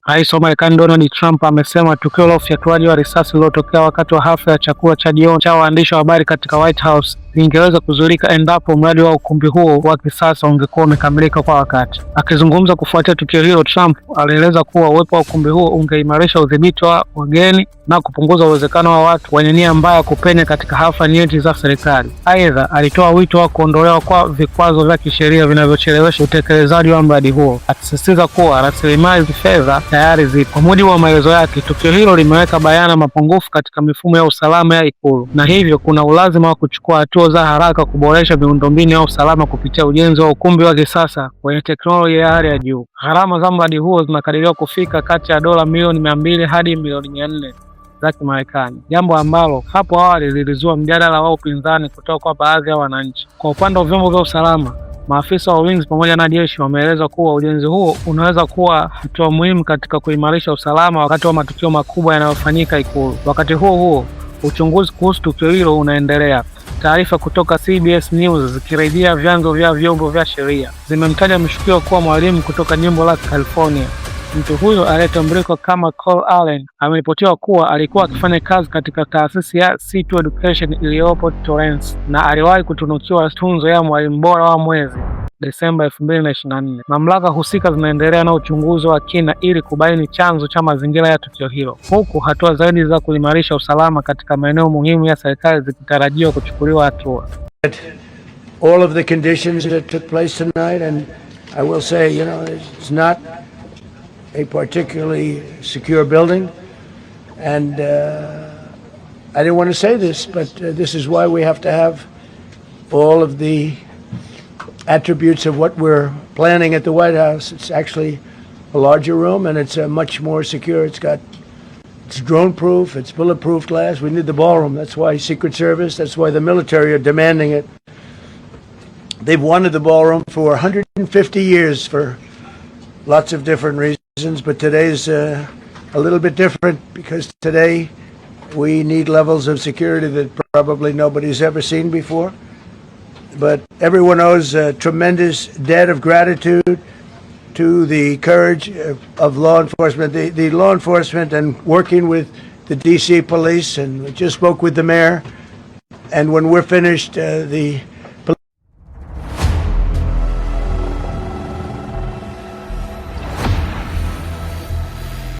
Rais wa Marekani Donald Trump amesema tukio la ufyatuaji wa risasi lililotokea wakati wa hafla ya chakula cha jioni cha waandishi wa habari katika White House lingeweza kuzuilika endapo mradi wa ukumbi huo wa kisasa ungekuwa umekamilika kwa wakati. Akizungumza kufuatia tukio hilo, Trump alieleza kuwa uwepo wa ukumbi huo ungeimarisha udhibiti wa wageni na kupunguza uwezekano wa watu wenye nia mbaya kupenya katika hafla nyeti za serikali. Aidha, alitoa wito wa kuondolewa kwa vikwazo vya kisheria vinavyochelewesha utekelezaji wa mradi huo, akisisitiza kuwa rasilimali fedha tayari zipo. Kwa mujibu wa maelezo yake, tukio hilo limeweka bayana mapungufu katika mifumo ya usalama ya Ikulu, na hivyo kuna ulazima wa kuchukua hatua za haraka kuboresha miundombinu ya usalama kupitia ujenzi wa ukumbi wa kisasa wenye teknolojia ya hali ya juu. Gharama za mradi huo zinakadiriwa kufika kati ya dola milioni 200 hadi milioni 400 za Kimarekani, jambo ambalo hapo awali lilizua mjadala wa upinzani kutoka kwa baadhi ya wananchi. Kwa upande wa vyombo vya usalama, maafisa wa ulinzi pamoja na jeshi wameeleza kuwa ujenzi huo unaweza kuwa hatua muhimu katika kuimarisha usalama wakati wa matukio makubwa yanayofanyika Ikulu. Wakati huo huo, uchunguzi kuhusu tukio hilo unaendelea. Taarifa kutoka CBS News zikirejea vyanzo vya vyombo vya sheria zimemtaja mshukiwa kuwa mwalimu kutoka jimbo la California. Mtu huyo aliyetambulika kama Cole Allen ameripotiwa kuwa alikuwa akifanya kazi katika taasisi ya C2 Education iliyopo Torrance na aliwahi kutunukiwa tunzo ya mwalimu bora wa mwezi Desemba 2024. Mamlaka husika zinaendelea na uchunguzi wa kina ili kubaini chanzo cha mazingira ya tukio hilo, huku hatua zaidi za kuimarisha usalama katika maeneo muhimu ya serikali zikitarajiwa kuchukuliwa hatua. All of the conditions that took place tonight, and I will say, it's not a particularly secure building, and I didn't want to say this, but this is why we have to have all of the attributes of what we're planning at the White House. It's actually a larger room, and it's much more secure. It's drone-proof, it's bulletproof glass. We need the ballroom. That's why Secret Service, that's why the military are demanding it. They've wanted the ballroom for 150 years for lots of different reasons, but today's a little bit different because today we need levels of security that probably nobody's ever seen before. But everyone owes a tremendous debt of gratitude to the courage of law enforcement, the law enforcement, and working with the DC police, and we just spoke with the mayor. And when we're finished, the